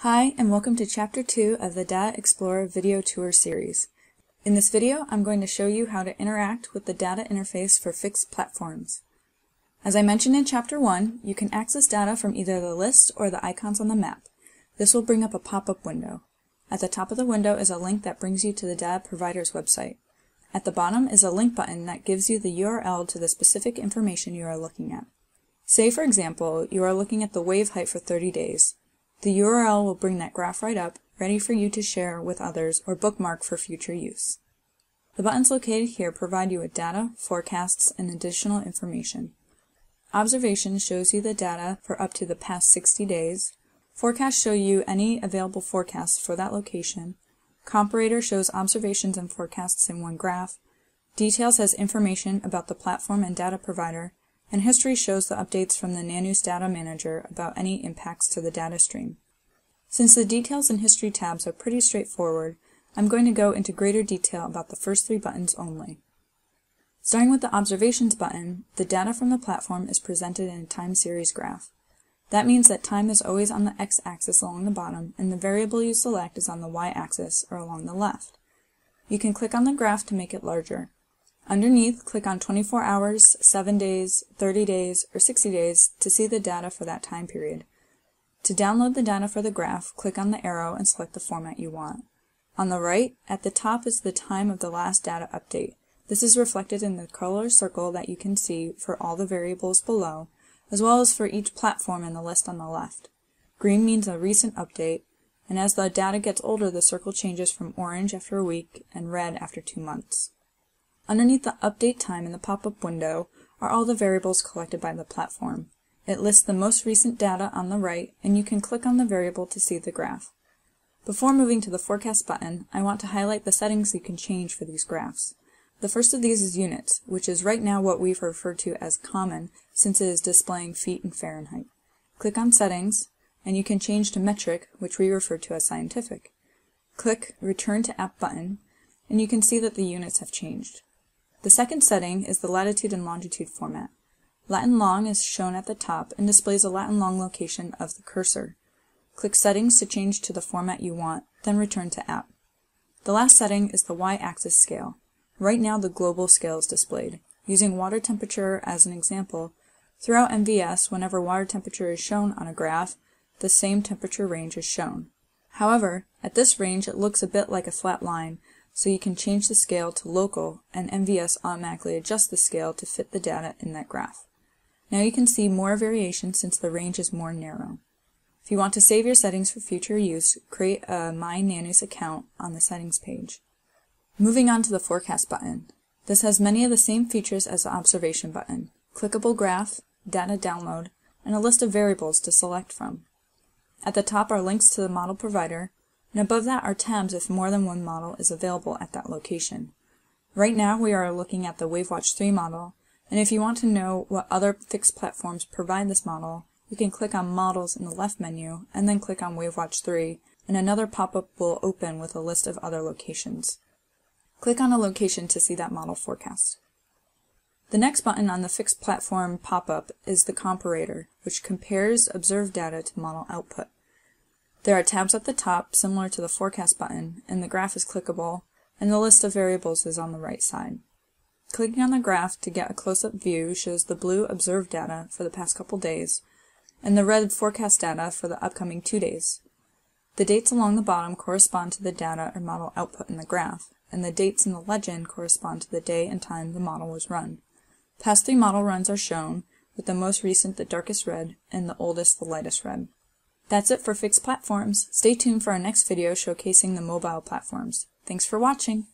Hi, and welcome to Chapter 2 of the Data Explorer video tour series. In this video, I'm going to show you how to interact with the data interface for fixed platforms. As I mentioned in Chapter 1, you can access data from either the list or the icons on the map. This will bring up a pop-up window. At the top of the window is a link that brings you to the data provider's website. At the bottom is a link button that gives you the URL to the specific information you are looking at. Say, for example, you are looking at the wave height for 30 days. The URL will bring that graph right up, ready for you to share with others or bookmark for future use. The buttons located here provide you with data, forecasts, and additional information. Observations shows you the data for up to the past 60 days. Forecasts show you any available forecasts for that location. Comparator shows observations and forecasts in one graph. Details has information about the platform and data provider. And history shows the updates from the Nanus Data Manager about any impacts to the data stream. Since the details and history tabs are pretty straightforward, I'm going to go into greater detail about the first three buttons only. Starting with the Observations button, the data from the platform is presented in a time series graph. That means that time is always on the x-axis along the bottom, and the variable you select is on the y-axis or along the left. You can click on the graph to make it larger. Underneath, click on 24 hours, 7 days, 30 days, or 60 days to see the data for that time period. To download the data for the graph, click on the arrow and select the format you want. On the right, at the top is the time of the last data update. This is reflected in the color circle that you can see for all the variables below, as well as for each platform in the list on the left. Green means a recent update, and as the data gets older, the circle changes from orange after a week and red after 2 months. Underneath the update time in the pop-up window are all the variables collected by the platform. It lists the most recent data on the right, and you can click on the variable to see the graph. Before moving to the Forecast button, I want to highlight the settings you can change for these graphs. The first of these is units, which is right now what we've referred to as common since it is displaying feet in Fahrenheit. Click on Settings, and you can change to metric, which we refer to as scientific. Click Return to App button, and you can see that the units have changed. The second setting is the latitude and longitude format. Latin long is shown at the top and displays a Latin long location of the cursor. Click Settings to change to the format you want, then return to App. The last setting is the y-axis scale. Right now the global scale is displayed. Using water temperature as an example, throughout MVS, whenever water temperature is shown on a graph, the same temperature range is shown. However, at this range it looks a bit like a flat line, so you can change the scale to local, and MVS automatically adjusts the scale to fit the data in that graph. Now you can see more variation since the range is more narrow. If you want to save your settings for future use, create a My Nanus account on the settings page. Moving on to the Forecast button. This has many of the same features as the Observation button: clickable graph, data download, and a list of variables to select from. At the top are links to the model provider, and above that are tabs if more than one model is available at that location. Right now we are looking at the WaveWatch 3 model, and if you want to know what other fixed platforms provide this model, you can click on Models in the left menu, and then click on WaveWatch 3, and another pop-up will open with a list of other locations. Click on a location to see that model forecast. The next button on the fixed platform pop-up is the comparator, which compares observed data to model output. There are tabs at the top, similar to the Forecast button, and the graph is clickable, and the list of variables is on the right side. Clicking on the graph to get a close-up view shows the blue observed data for the past couple days, and the red forecast data for the upcoming 2 days. The dates along the bottom correspond to the data or model output in the graph, and the dates in the legend correspond to the day and time the model was run. Past 3 model runs are shown, with the most recent the darkest red, and the oldest the lightest red. That's it for fixed platforms. Stay tuned for our next video showcasing the mobile platforms. Thanks for watching!